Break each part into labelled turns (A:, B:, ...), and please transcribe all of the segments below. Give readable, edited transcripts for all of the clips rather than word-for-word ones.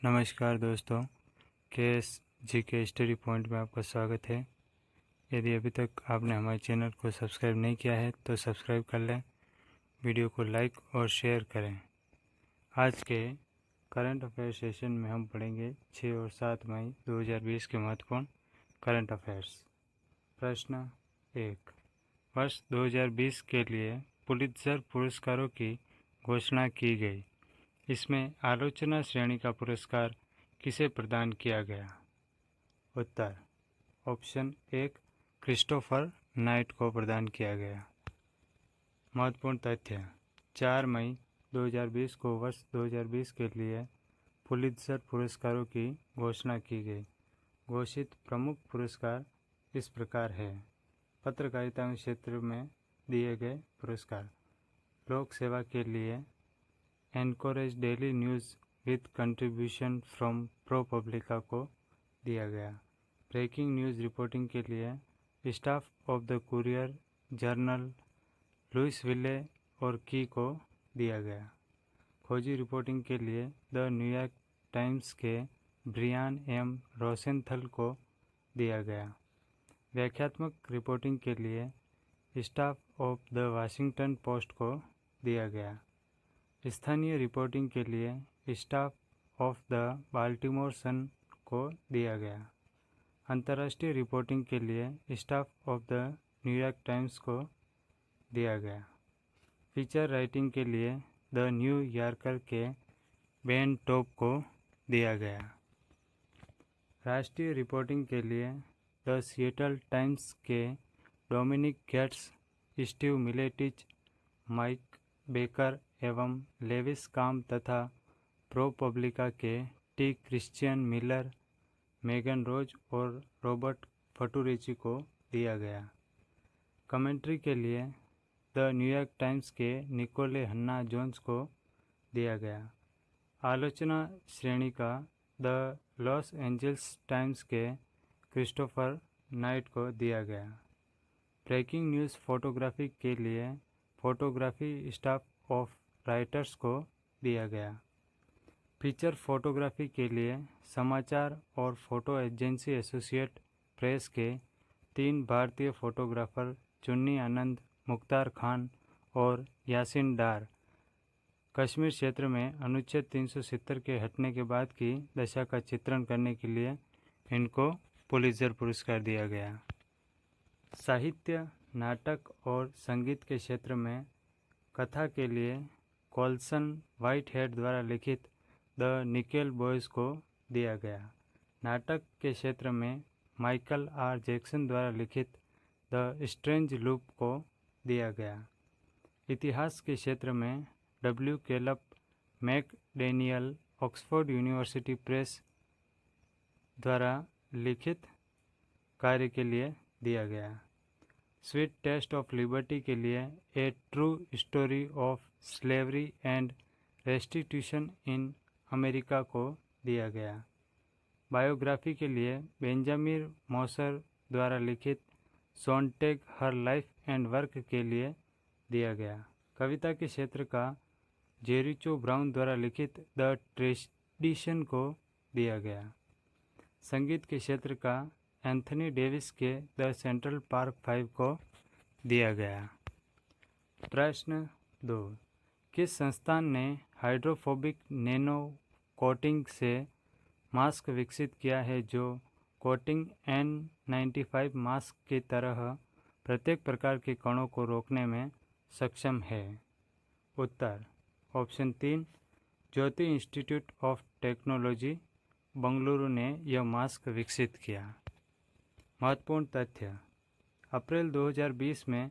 A: नमस्कार दोस्तों, जी के स्टडी पॉइंट में आपका स्वागत है। यदि अभी तक आपने हमारे चैनल को सब्सक्राइब नहीं किया है तो सब्सक्राइब कर लें, वीडियो को लाइक और शेयर करें। आज के करंट अफेयर सेशन में हम पढ़ेंगे 6 और 7 मई 2020 के महत्वपूर्ण करंट अफेयर्स। प्रश्न 1। वर्ष 2020 के लिए पुलित्ज़र पुरस्कारों की घोषणा की गई। इसमें आलोचना श्रेणी का पुरस्कार किसे प्रदान किया गया? उत्तर ऑप्शन 1 क्रिस्टोफर नाइट को प्रदान किया गया। महत्वपूर्ण तथ्य 4 मई 2020 को वर्ष 2020 के लिए पुलित्ज़र पुरस्कारों की घोषणा की गई। घोषित प्रमुख पुरस्कार इस प्रकार है। पत्रकारिता के क्षेत्र में दिए गए पुरस्कार: लोक सेवा के लिए Anchorage Daily News with contribution from ProPublica को दिया गया। ब्रेकिंग न्यूज़ रिपोर्टिंग के लिए staff of the Courier Journal Louisville और की को दिया गया। खोजी रिपोर्टिंग के लिए द न्यूयॉर्क टाइम्स के ब्रियान एम रोसेंथल को दिया गया। व्याख्यात्मक रिपोर्टिंग के लिए staff of the Washington Post को दिया गया। स्थानीय रिपोर्टिंग के लिए staff of the Baltimore Sun को दिया गया। अंतर्राष्ट्रीय रिपोर्टिंग के लिए staff of the New York Times को दिया गया। फीचर राइटिंग के लिए द न्यू यॉर्कर के बेन टॉप को दिया गया। राष्ट्रीय रिपोर्टिंग के लिए द सिएटल टाइम्स के Dominic Gates, Steve Miletich, Mike Baker एवं लेविस काम तथा ProPublica के T Christian Miller, Megan Rose और रॉबर्ट फटुरेची को दिया गया। कमेंट्री के लिए द न्यूयॉर्क टाइम्स के निकोले हन्ना जोन्स को दिया गया। आलोचना श्रेणी का द लॉस एंजल्स टाइम्स के क्रिस्टोफर नाइट को दिया गया। ब्रेकिंग न्यूज़ फोटोग्राफी के लिए फोटोग्राफी स्टाफ ऑफ राइटर्स को दिया गया। फीचर फोटोग्राफी के लिए समाचार और फोटो एजेंसी एसोसिएट प्रेस के 3 भारतीय फोटोग्राफर चुन्नी आनंद, मुख्तार खान और यासिन डार कश्मीर क्षेत्र में अनुच्छेद 370 के हटने के बाद की दशा का चित्रण करने के लिए इनको पुलित्ज़र पुरस्कार दिया गया। साहित्य, नाटक और संगीत के क्षेत्र में कथा के लिए कॉल्सन व्हाइटहेड द्वारा लिखित द निकेल बॉयज़ को दिया गया। नाटक के क्षेत्र में माइकल आर जैक्सन द्वारा लिखित द स्ट्रेंज लूप को दिया गया। इतिहास के क्षेत्र में W. कैलप मैकडेनियल, ऑक्सफोर्ड यूनिवर्सिटी प्रेस द्वारा लिखित कार्य के लिए दिया गया। स्वीट टेस्ट ऑफ लिबर्टी के लिए a true story of slavery and restitution in America को दिया गया। बायोग्राफी के लिए बेंजामिन मोसर द्वारा लिखित सोनटेग हर लाइफ एंड वर्क के लिए दिया गया। कविता के क्षेत्र का जेरिचो ब्राउन द्वारा लिखित द ट्रेडिशन को दिया गया। संगीत के क्षेत्र का एंथनी डेविस के द सेंट्रल पार्क 5 को दिया गया। प्रश्न 2। किस संस्थान ने हाइड्रोफोबिक नैनो कोटिंग से मास्क विकसित किया है जो कोटिंग N95 मास्क की तरह प्रत्येक प्रकार के कणों को रोकने में सक्षम है? उत्तर option 3 Jyothy Institute of Technology Bengaluru ने यह मास्क विकसित किया। महत्वपूर्ण तथ्य: अप्रैल 2020 में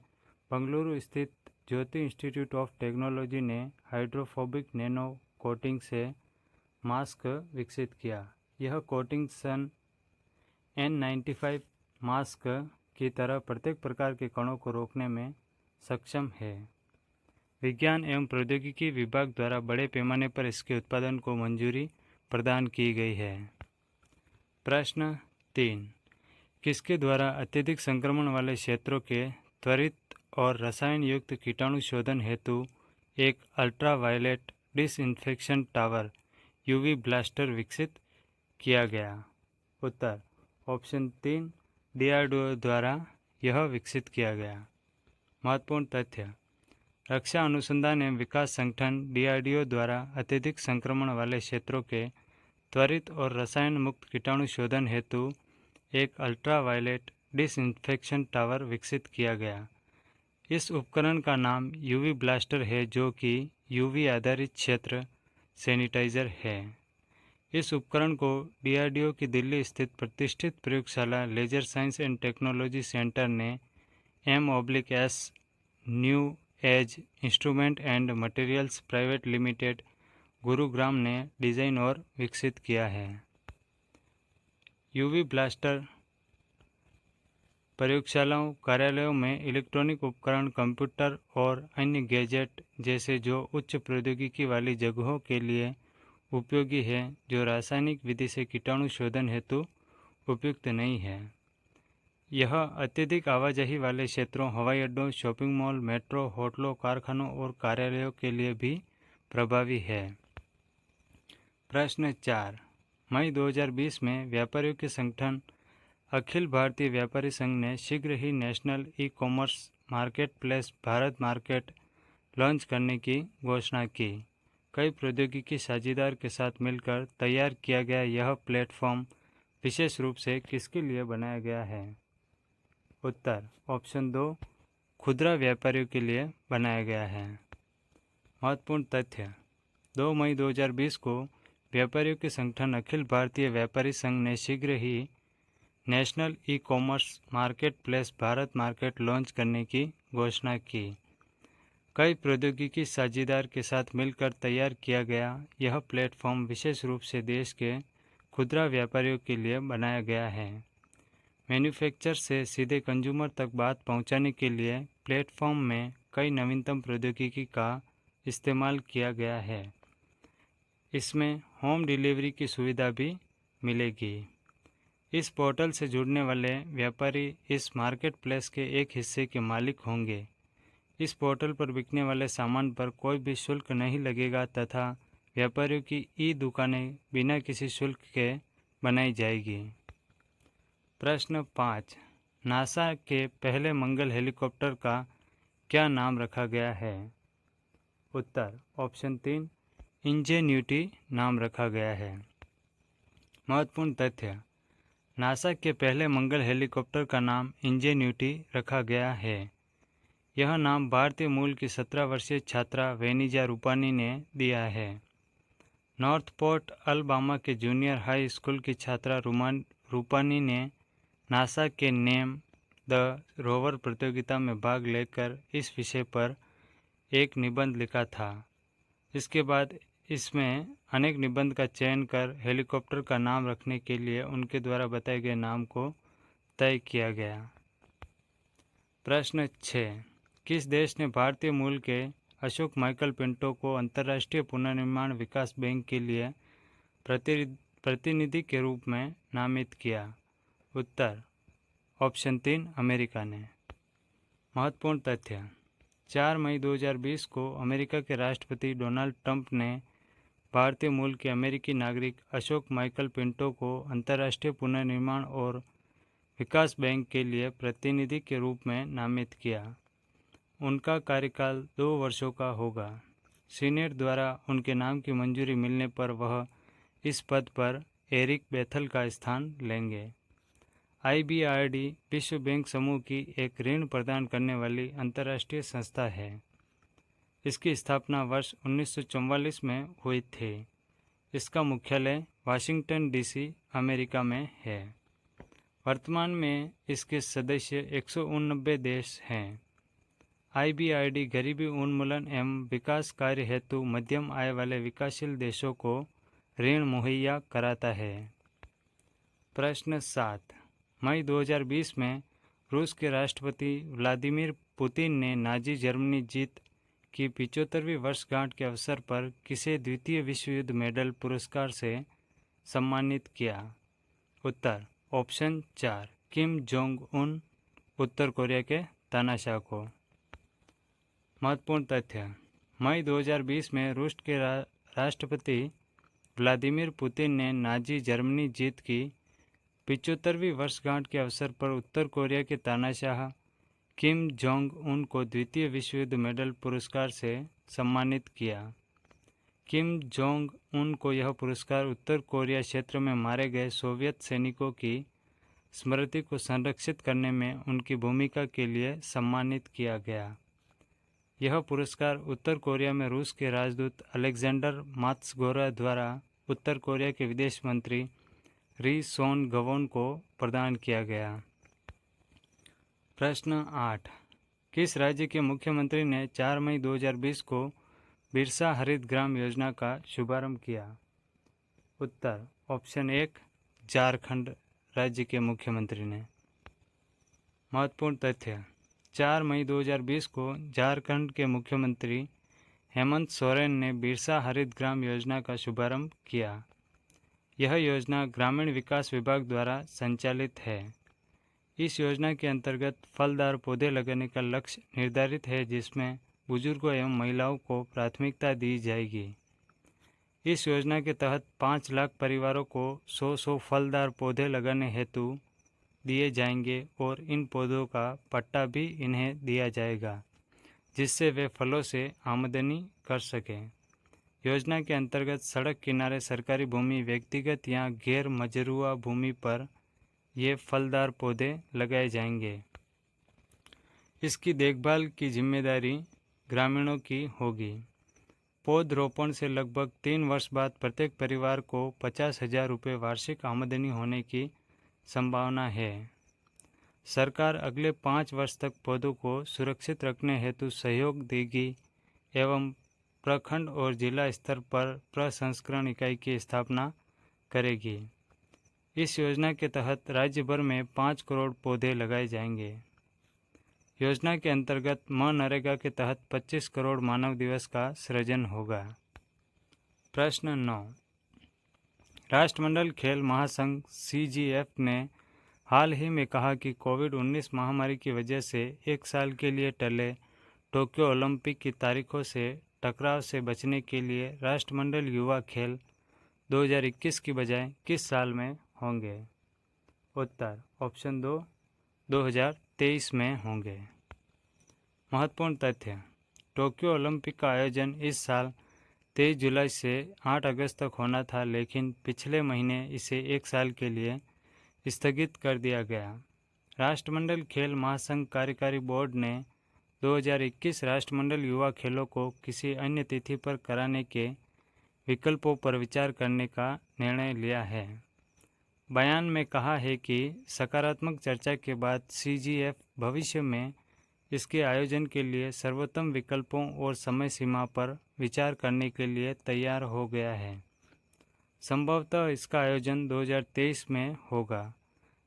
A: बंगलुरु स्थित ज्योति इंस्टीट्यूट ऑफ टेक्नोलॉजी ने हाइड्रोफोबिक नैनो कोटिंग से मास्क विकसित किया। यह कोटिंग सन N95 मास्क की तरह प्रत्येक प्रकार के कणों को रोकने में सक्षम है। विज्ञान एवं प्रौद्योगिकी विभाग द्वारा बड़े पैमाने पर इसके उत्पादन को मंजूरी प्रदान की गई है। प्रश्न 3। किसके द्वारा अत्यधिक संक्रमण वाले क्षेत्रों के त्वरित और रसायन युक्त कीटाणु शोधन हेतु एक ultraviolet disinfection tower UV blaster विकसित किया गया? उत्तर ऑप्शन 3 DRDO द्वारा यह विकसित किया गया। महत्वपूर्ण तथ्य, रक्षा अनुसंधान एवं विकास संगठन DRDO द्वारा अत्यधिक संक्रमण वाले क्षेत्रों के त्वरित और रसायन मुक्त कीटाणु शोधन हेतु एक अल्ट्रावायलेट डिसइंफेक्शन टावर विकसित किया गया। इस उपकरण का नाम यूवी ब्लास्टर है, जो कि यूवी आधारित क्षेत्र सैनिटाइजर है। इस उपकरण को DRDO की दिल्ली स्थित प्रतिष्ठित प्रयोगशाला laser science and technology centre ने M/S new age instrument and materials private limited Gurugram ने डिज़ाइन और विकसित किया है। यूवी ब्लास्टर प्रयोगशालाओं, कार्यालयों में इलेक्ट्रॉनिक उपकरण, कंप्यूटर और अन्य गैजेट जैसे जो उच्च प्रौद्योगिकी वाली जगहों के लिए उपयोगी है, जो रासायनिक विधि से कीटाणु शोधन हेतु उपयुक्त नहीं है। यह अत्यधिक आवाजाही वाले क्षेत्रों, हवाई अड्डों, शॉपिंग मॉल, मेट्रो, होटलों, कारखानों और कार्यालयों के लिए भी प्रभावी है। प्रश्न 4, मई 2020 में व्यापारियों के संगठन अखिल भारतीय व्यापारी संघ ने शीघ्र ही national e-commerce marketplace Bharat market launch करने की घोषणा की। कई प्रौद्योगिकी साझीदार के साथ मिलकर तैयार किया गया यह प्लेटफॉर्म विशेष रूप से किसके लिए बनाया गया है? उत्तर ऑप्शन 2 खुदरा व्यापारियों के लिए बनाया गया है। महत्वपूर्ण तथ्य, 2 मई 2020 को व्यापारियों के संगठन अखिल भारतीय व्यापारी संघ ने शीघ्र ही national e-commerce marketplace Bharat market launch करने की घोषणा की। कई प्रौद्योगिकी साझीदार के साथ मिलकर तैयार किया गया यह प्लेटफॉर्म विशेष रूप से देश के खुदरा व्यापारियों के लिए बनाया गया है। मैन्युफैक्चरर से सीधे कंज्यूमर तक बात पहुंचाने के लिए प्लेटफॉर्म में कई नवीनतम प्रौद्योगिकी का इस्तेमाल किया गया है। इसमें होम डिलीवरी की सुविधा भी मिलेगी। इस पोर्टल से जुड़ने वाले व्यापारी इस मार्केट प्लेस के एक हिस्से के मालिक होंगे। इस पोर्टल पर बिकने वाले सामान पर कोई भी शुल्क नहीं लगेगा तथा व्यापारियों की ई-दुकानें बिना किसी शुल्क के बनाई जाएगी। प्रश्न 5, नासा के पहले मंगल हेलीकॉप्टर का क्या नाम रखा गया है? उत्तर ऑप्शन 3 इंजेन्यूटी नाम रखा गया है। महत्वपूर्ण तथ्य, नासा के पहले मंगल हेलीकॉप्टर का नाम इंजेन्यूटी रखा गया है। यह नाम भारतीय मूल की 17 वर्षीय छात्रा वेनिजा रूपानी ने दिया है। नॉर्थपोर्ट अलबामा के जूनियर हाई स्कूल की छात्रा रूपानी ने नासा के नेम द रोवर प्रतियोगिता में भाग लेकर इस विषय पर एक निबंध लिखा था। इसके बाद इसमें अनेक निबंध का चयन कर हेलीकॉप्टर का नाम रखने के लिए उनके द्वारा बताए गए नाम को तय किया गया। प्रश्न 6, किस देश ने भारतीय मूल के अशोक माइकल पिंटो को अंतर्राष्ट्रीय पुनर्निर्माण विकास बैंक के लिए प्रतिनिधि के रूप में नामित किया? उत्तर ऑप्शन 3 अमेरिका ने। महत्वपूर्ण तथ्य, 4 मई 2020 को अमेरिका के राष्ट्रपति डोनाल्ड ट्रंप ने भारतीय मूल के अमेरिकी नागरिक अशोक माइकल पिंटो को अंतर्राष्ट्रीय पुनर्निर्माण और विकास बैंक के लिए प्रतिनिधि के रूप में नामित किया। उनका कार्यकाल 2 वर्षों का होगा। सीनेट द्वारा उनके नाम की मंजूरी मिलने पर वह इस पद पर एरिक बेथल का स्थान लेंगे। IBRD विश्व बैंक समूह की एक ऋण प्रदान करने वाली अंतर्राष्ट्रीय संस्था है। इसकी स्थापना वर्ष 1944 में हुई थी। इसका मुख्यालय वाशिंगटन DC अमेरिका में है। वर्तमान में इसके सदस्य 189 देश हैं। IBRD गरीबी उन्मूलन एवं विकास कार्य हेतु मध्यम आय वाले विकासशील देशों को ऋण मुहैया कराता है। प्रश्न 7, मई 2020 में रूस के राष्ट्रपति व्लादिमीर पुतिन ने नाजी जर्मनी जीत की 75वीं वर्षगांठ के अवसर पर किसे द्वितीय विश्व युद्ध मेडल पुरस्कार से सम्मानित किया? उत्तर ऑप्शन 4 किम जोंग उन उत्तर कोरिया के तानाशाह को। महत्वपूर्ण तथ्य, मई 2020 में रूस के राष्ट्रपति व्लादिमीर पुतिन ने नाजी जर्मनी जीत की 75वीं वर्षगांठ के अवसर पर उत्तर कोरिया के तानाशाह किम जोंग उन को द्वितीय विश्व युद्ध मेडल पुरस्कार से सम्मानित किया। किम जोंग उन को यह पुरस्कार उत्तर कोरिया क्षेत्र में मारे गए सोवियत सैनिकों की स्मृति को संरक्षित करने में उनकी भूमिका के लिए सम्मानित किया गया। यह पुरस्कार उत्तर कोरिया में रूस के राजदूत अलेक्जेंडर मात्सगोरा द्वारा उत्तर कोरिया के विदेश मंत्री री सोन गवोन को प्रदान किया गया। प्रश्न 8। किस राज्य के मुख्यमंत्री ने 4 मई 2020 को बिरसा हरित ग्राम योजना का शुभारंभ किया? उत्तर ऑप्शन 1 झारखंड राज्य के मुख्यमंत्री ने। महत्वपूर्ण तथ्य 4 मई 2020 को झारखंड के मुख्यमंत्री हेमंत सोरेन ने बिरसा हरित ग्राम योजना का शुभारंभ किया। यह योजना ग्रामीण विकास विभाग द्वारा संचालित है। इस योजना के अंतर्गत फलदार पौधे लगाने का लक्ष्य निर्धारित है, जिसमें बुजुर्गों एवं महिलाओं को प्राथमिकता दी जाएगी। इस योजना के तहत 5 लाख परिवारों को 100 फलदार पौधे लगाने हेतु दिए जाएंगे और इन पौधों का पट्टा भी इन्हें दिया जाएगा, जिससे वे फलों से आमदनी कर सकें। योजना के अंतर्गत सड़क किनारे सरकारी भूमि, व्यक्तिगत या गैर मजरूआ भूमि पर ये फलदार पौधे लगाए जाएंगे। इसकी देखभाल की जिम्मेदारी ग्रामीणों की होगी। पौधरोपण से लगभग 3 वर्ष बाद प्रत्येक परिवार को 50,000 रुपये वार्षिक आमदनी होने की संभावना है। सरकार अगले 5 वर्ष तक पौधों को सुरक्षित रखने हेतु सहयोग देगी एवं प्रखंड और जिला स्तर पर प्रसंस्करण इकाई की स्थापना करेगी। इस योजना के तहत राज्य भर में 5 करोड़ पौधे लगाए जाएंगे। योजना के अंतर्गत मनरेगा के तहत 25 करोड़ मानव दिवस का सृजन होगा। प्रश्न 9। राष्ट्रमंडल खेल महासंघ CGF ने हाल ही में कहा कि कोविड-19 महामारी की वजह से 1 साल के लिए टले टोक्यो ओलंपिक की तारीखों से टकराव से बचने के लिए राष्ट्रमंडल युवा खेल 2021 की बजाय किस साल में होंगे? उत्तर ऑप्शन 2 2023 में होंगे। महत्वपूर्ण तथ्य टोक्यो ओलंपिक का आयोजन इस साल 23 जुलाई से 8 अगस्त तक होना था, लेकिन पिछले महीने इसे 1 साल के लिए स्थगित कर दिया गया। राष्ट्रमंडल खेल महासंघ कार्यकारी बोर्ड ने 2021 राष्ट्रमंडल युवा खेलों को किसी अन्य तिथि पर कराने के विकल्पों पर विचार करने का निर्णय लिया है। बयान में कहा है कि सकारात्मक चर्चा के बाद CGF भविष्य में इसके आयोजन के लिए सर्वोत्तम विकल्पों और समय सीमा पर विचार करने के लिए तैयार हो गया है। संभवतः इसका आयोजन 2023 में होगा।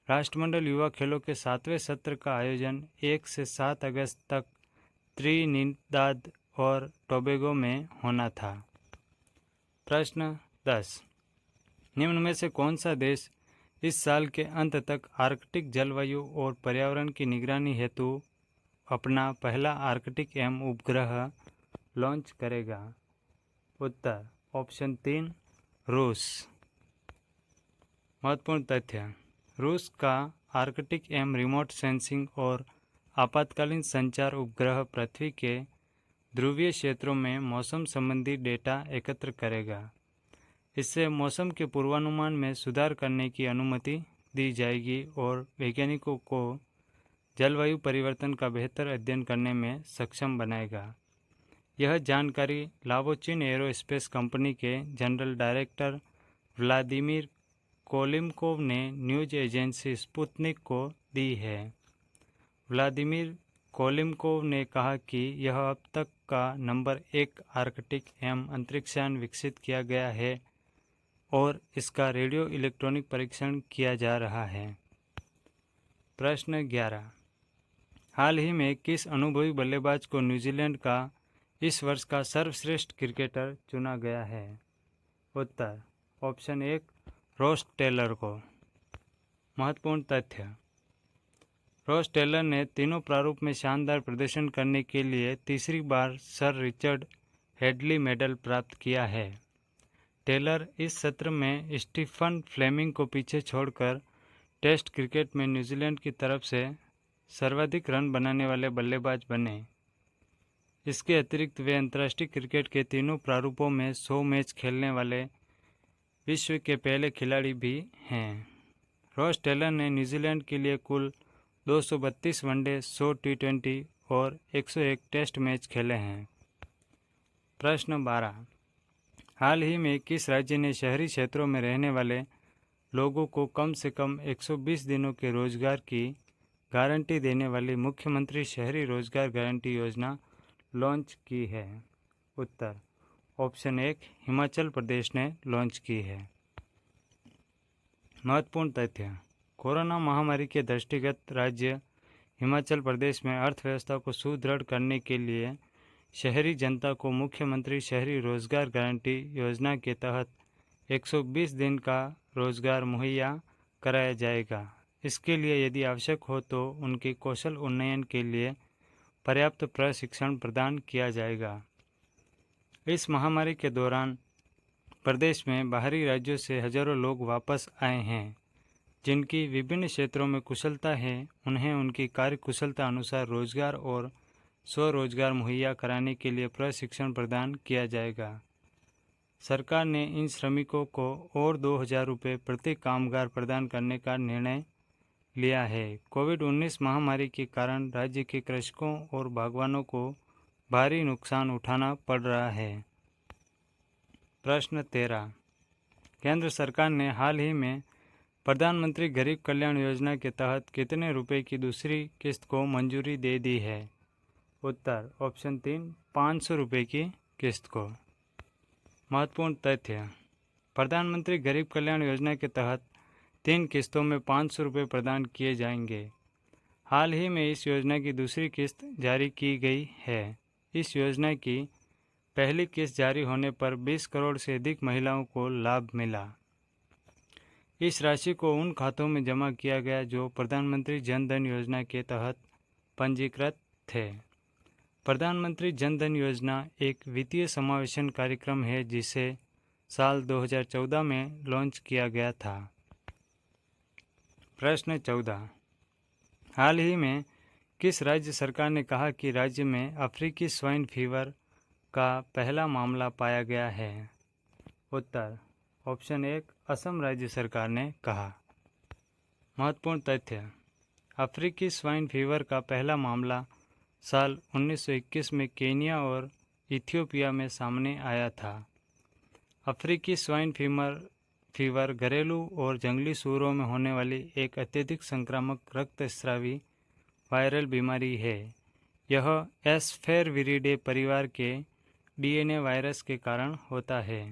A: राष्ट्रमंडल युवा खेलों के 7वें सत्र का आयोजन 1 से 7 अगस्त तक त्रिनिदाद और टोबैगो में होना था। प्रश्न 10। निम्न में से कौन सा देश इस साल के अंत तक आर्कटिक जलवायु और पर्यावरण की निगरानी हेतु अपना पहला आर्कटिक एम उपग्रह लॉन्च करेगा? उत्तर ऑप्शन 3 रूस। महत्वपूर्ण तथ्य रूस का आर्कटिक एम रिमोट सेंसिंग और आपातकालीन संचार उपग्रह पृथ्वी के ध्रुवीय क्षेत्रों में मौसम संबंधी डेटा एकत्र करेगा। इससे मौसम के पूर्वानुमान में सुधार करने की अनुमति दी जाएगी और वैज्ञानिकों को जलवायु परिवर्तन का बेहतर अध्ययन करने में सक्षम बनाएगा। यह जानकारी लावोचिन एरोस्पेस कंपनी के जनरल डायरेक्टर व्लादिमीर कोलिमकोव ने न्यूज एजेंसी स्पुतनिक को दी है। व्लादिमीर कोलिमकोव ने कहा कि यह अब तक का नंबर 1 आर्कटिक एम अंतरिक्षयान विकसित किया गया है और इसका रेडियो इलेक्ट्रॉनिक परीक्षण किया जा रहा है। प्रश्न 11। हाल ही में किस अनुभवी बल्लेबाज को न्यूजीलैंड का इस वर्ष का सर्वश्रेष्ठ क्रिकेटर चुना गया है? उत्तर ऑप्शन 1 रॉस टेलर को। महत्वपूर्ण तथ्य रॉस टेलर ने तीनों प्रारूप में शानदार प्रदर्शन करने के लिए तीसरी बार सर रिचर्ड हेडली मेडल प्राप्त किया है। टेलर इस सत्र में स्टीफन फ्लेमिंग को पीछे छोड़कर टेस्ट क्रिकेट में न्यूजीलैंड की तरफ से सर्वाधिक रन बनाने वाले बल्लेबाज बने। इसके अतिरिक्त वे अंतर्राष्ट्रीय क्रिकेट के तीनों प्रारूपों में 100 मैच खेलने वाले विश्व के पहले खिलाड़ी भी हैं। रॉस टेलर ने न्यूजीलैंड के लिए कुल 232 वनडे, 100 टी20 और 101 टेस्ट मैच खेले हैं। प्रश्न 12। हाल ही में किस राज्य ने शहरी क्षेत्रों में रहने वाले लोगों को कम से कम 120 दिनों के रोजगार की गारंटी देने वाली मुख्यमंत्री शहरी रोजगार गारंटी योजना लॉन्च की है? उत्तर ऑप्शन 1 हिमाचल प्रदेश ने लॉन्च की है। महत्वपूर्ण तथ्य। कोरोना महामारी के दृष्टिगत राज्य हिमाचल प्रदेश में अर्थव्यवस्था को सुदृढ़ करने के लिए शहरी जनता को मुख्यमंत्री शहरी रोजगार गारंटी योजना के तहत 120 दिन का रोजगार मुहैया कराया जाएगा। इसके लिए यदि आवश्यक हो तो उनके कौशल उन्नयन के लिए पर्याप्त प्रशिक्षण प्रदान किया जाएगा। इस महामारी के दौरान प्रदेश में बाहरी राज्यों से हजारों लोग वापस आए हैं। जिनकी विभिन्न क्षेत्रों में कुशलता है, उन्हें उनकी कार्य कुशलता अनुसार रोजगार और स्वरोजगार मुहैया कराने के लिए प्रशिक्षण प्रदान किया जाएगा। सरकार ने इन श्रमिकों को और 2,000 रुपये प्रति कामगार प्रदान करने का निर्णय लिया है। कोविड-19 महामारी के कारण राज्य के कृषकों और बागवानों को भारी नुकसान उठाना पड़ रहा है। प्रश्न 13। केंद्र सरकार ने हाल ही में प्रधानमंत्री गरीब कल्याण योजना के तहत कितने रुपए की दूसरी किस्त को मंजूरी दे दी है? उत्तर ऑप्शन 3 500 रुपये की किस्त को। महत्वपूर्ण तथ्य। प्रधानमंत्री गरीब कल्याण योजना के तहत 3 किस्तों में 500 रुपये प्रदान किए जाएंगे। हाल ही में इस योजना की दूसरी किस्त जारी की गई है। इस योजना की पहली किस्त जारी होने पर 20 करोड़ से अधिक महिलाओं को लाभ मिला। इस राशि को उन खातों में जमा किया गया जो प्रधानमंत्री जन धन योजना के तहत पंजीकृत थे। प्रधानमंत्री जन धन योजना एक वित्तीय समावेशन कार्यक्रम है जिसे साल 2014 में लॉन्च किया गया था। प्रश्न 14। हाल ही में किस राज्य सरकार ने कहा कि राज्य में अफ्रीकी स्वाइन फीवर का पहला मामला पाया गया है? उत्तर ऑप्शन 1 असम राज्य सरकार ने कहा। महत्वपूर्ण तथ्य। अफ्रीकी स्वाइन फीवर का पहला मामला साल 1921 में केनिया और इथियोपिया में सामने आया था। अफ्रीकी स्वाइन फीवर घरेलू और जंगली सूअरों में होने वाली एक अत्यधिक संक्रामक रक्तस्रावी वायरल बीमारी है। यह एस्फेरविरिडे परिवार के डीएनए वायरस के कारण होता है।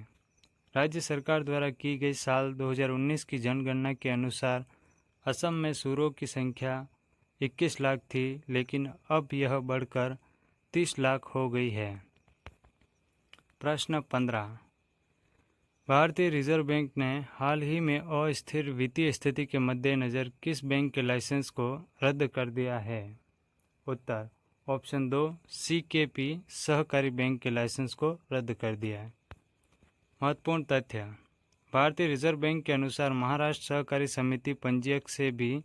A: राज्य सरकार द्वारा की गई साल 2019 की जनगणना के अनुसार असम में सूअरों की संख्या 21 लाख थी, लेकिन अब यह बढ़कर 30 लाख हो गई है। प्रश्न 15। भारतीय रिजर्व बैंक ने हाल ही में अस्थिर वित्तीय स्थिति के मद्देनज़र किस बैंक के लाइसेंस को रद्द कर दिया है? उत्तर ऑप्शन 2 सीकेपी सहकारी बैंक के लाइसेंस को रद्द कर दिया है। महत्वपूर्ण तथ्य। भारतीय रिजर्व बैंक के अनुसार महाराष्ट्र सहकारी समिति पंजीयक से भी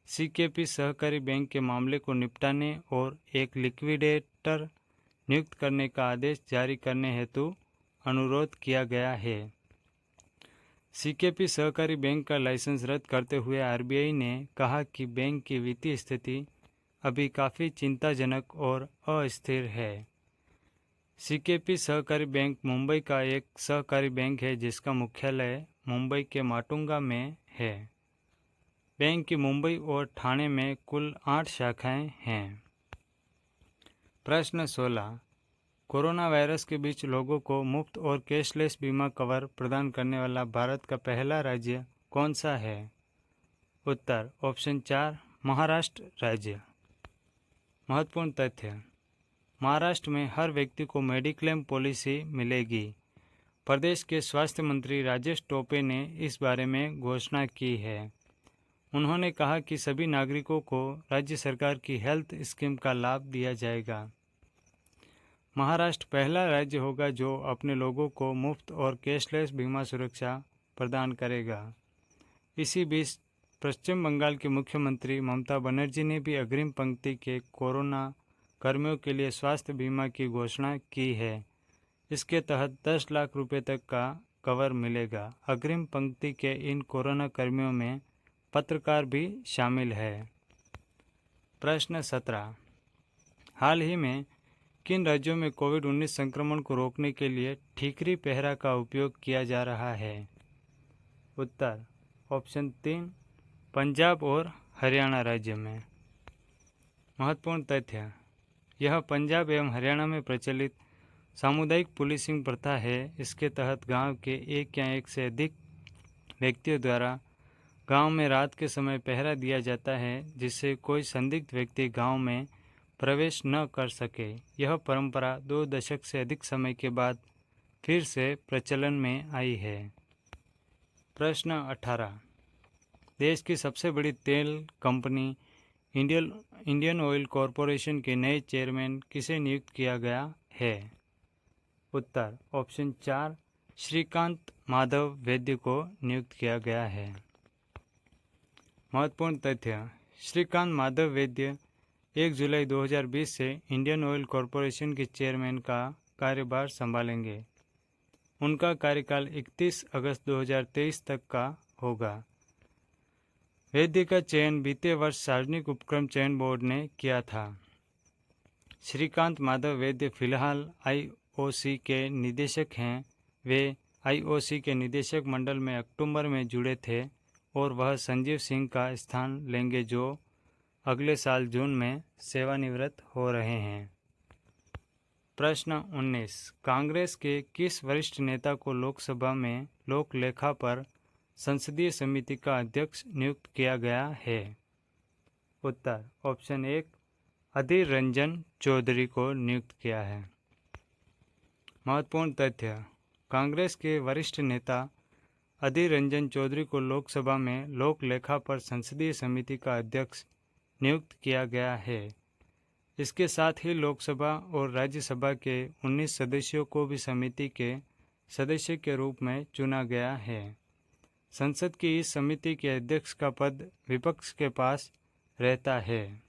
A: सीकेपी सहकारी बैंक के मामले को निपटाने और एक लिक्विडेटर नियुक्त करने का आदेश जारी करने हेतु अनुरोध किया गया है। सीकेपी सहकारी बैंक का लाइसेंस रद्द करते हुए आरबीआई ने कहा कि बैंक की वित्तीय स्थिति अभी काफ़ी चिंताजनक और अस्थिर है। सीकेपी सहकारी बैंक मुंबई का एक सहकारी बैंक है जिसका मुख्यालय मुंबई के माटुंगा में है। बैंक की मुंबई और ठाणे में कुल 8 शाखाएं हैं। प्रश्न 16। कोरोना वायरस के बीच लोगों को मुफ्त और कैशलेस बीमा कवर प्रदान करने वाला भारत का पहला राज्य कौन सा है? उत्तर ऑप्शन 4 महाराष्ट्र राज्य। महत्वपूर्ण तथ्य। महाराष्ट्र में हर व्यक्ति को मेडिक्लेम पॉलिसी मिलेगी। प्रदेश के स्वास्थ्य मंत्री राजेश टोपे ने इस बारे में घोषणा की है। उन्होंने कहा कि सभी नागरिकों को राज्य सरकार की हेल्थ स्कीम का लाभ दिया जाएगा। महाराष्ट्र पहला राज्य होगा जो अपने लोगों को मुफ्त और कैशलेस बीमा सुरक्षा प्रदान करेगा। इसी बीच पश्चिम बंगाल की मुख्यमंत्री ममता बनर्जी ने भी अग्रिम पंक्ति के कोरोना कर्मियों के लिए स्वास्थ्य बीमा की घोषणा की है। इसके तहत 10 लाख रुपए तक का कवर मिलेगा। अग्रिम पंक्ति के इन कोरोना कर्मियों में पत्रकार भी शामिल है। प्रश्न 17, हाल ही में किन राज्यों में कोविड-19 संक्रमण को रोकने के लिए ठीकरी पहरा का उपयोग किया जा रहा है? उत्तर ऑप्शन 3, पंजाब और हरियाणा राज्य में। महत्वपूर्ण तथ्य, यह पंजाब एवं हरियाणा में प्रचलित सामुदायिक पुलिसिंग प्रथा है। इसके तहत गांव के एक या एक से अधिक व्यक्तियों द्वारा गांव में रात के समय पहरा दिया जाता है, जिससे कोई संदिग्ध व्यक्ति गांव में प्रवेश न कर सके। यह परंपरा 2 दशक से अधिक समय के बाद फिर से प्रचलन में आई है। प्रश्न 18, देश की सबसे बड़ी तेल कंपनी इंडियन ऑयल कॉरपोरेशन के नए चेयरमैन किसे नियुक्त किया गया है? उत्तर ऑप्शन 4, श्रीकांत माधव वैद्य को नियुक्त किया गया है। महत्वपूर्ण तथ्य, श्रीकांत माधव वैद्य 1 जुलाई 2020 से इंडियन ऑयल कॉरपोरेशन के चेयरमैन का कार्यभार संभालेंगे। उनका कार्यकाल 31 अगस्त 2023 तक का होगा। वैद्य का चयन बीते वर्ष सार्वजनिक उपक्रम चयन बोर्ड ने किया था। श्रीकांत माधव वैद्य फिलहाल आईओसी के निदेशक हैं। वे आईओसी के निदेशक मंडल में अक्टूबर में जुड़े थे और वह संजीव सिंह का स्थान लेंगे, जो अगले साल जून में सेवानिवृत्त हो रहे हैं। प्रश्न 19, कांग्रेस के किस वरिष्ठ नेता को लोकसभा में लोक लेखा पर संसदीय समिति का अध्यक्ष नियुक्त किया गया है? उत्तर ऑप्शन 1, अधीर रंजन चौधरी को नियुक्त किया है। महत्वपूर्ण तथ्य, कांग्रेस के वरिष्ठ नेता अधीर रंजन चौधरी को लोकसभा में लोक लेखा पर संसदीय समिति का अध्यक्ष नियुक्त किया गया है। इसके साथ ही लोकसभा और राज्यसभा के 19 सदस्यों को भी समिति के सदस्य के रूप में चुना गया है। संसद की इस समिति के अध्यक्ष का पद विपक्ष के पास रहता है।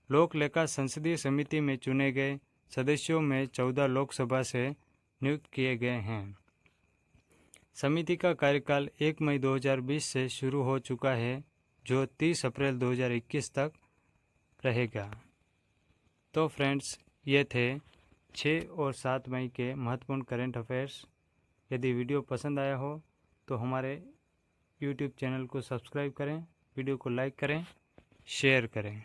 A: लोक लेखा संसदीय समिति में चुने गए सदस्यों में 14 लोकसभा से नियुक्त किए गए हैं। समिति का कार्यकाल 1 मई 2020 से शुरू हो चुका है, जो 30 अप्रैल 2021 तक रहेगा। तो फ्रेंड्स, ये थे 6 और 7 मई के महत्वपूर्ण करंट अफेयर्स। यदि वीडियो पसंद आया हो तो हमारे YouTube चैनल को सब्सक्राइब करें, वीडियो को लाइक करें, शेयर करें।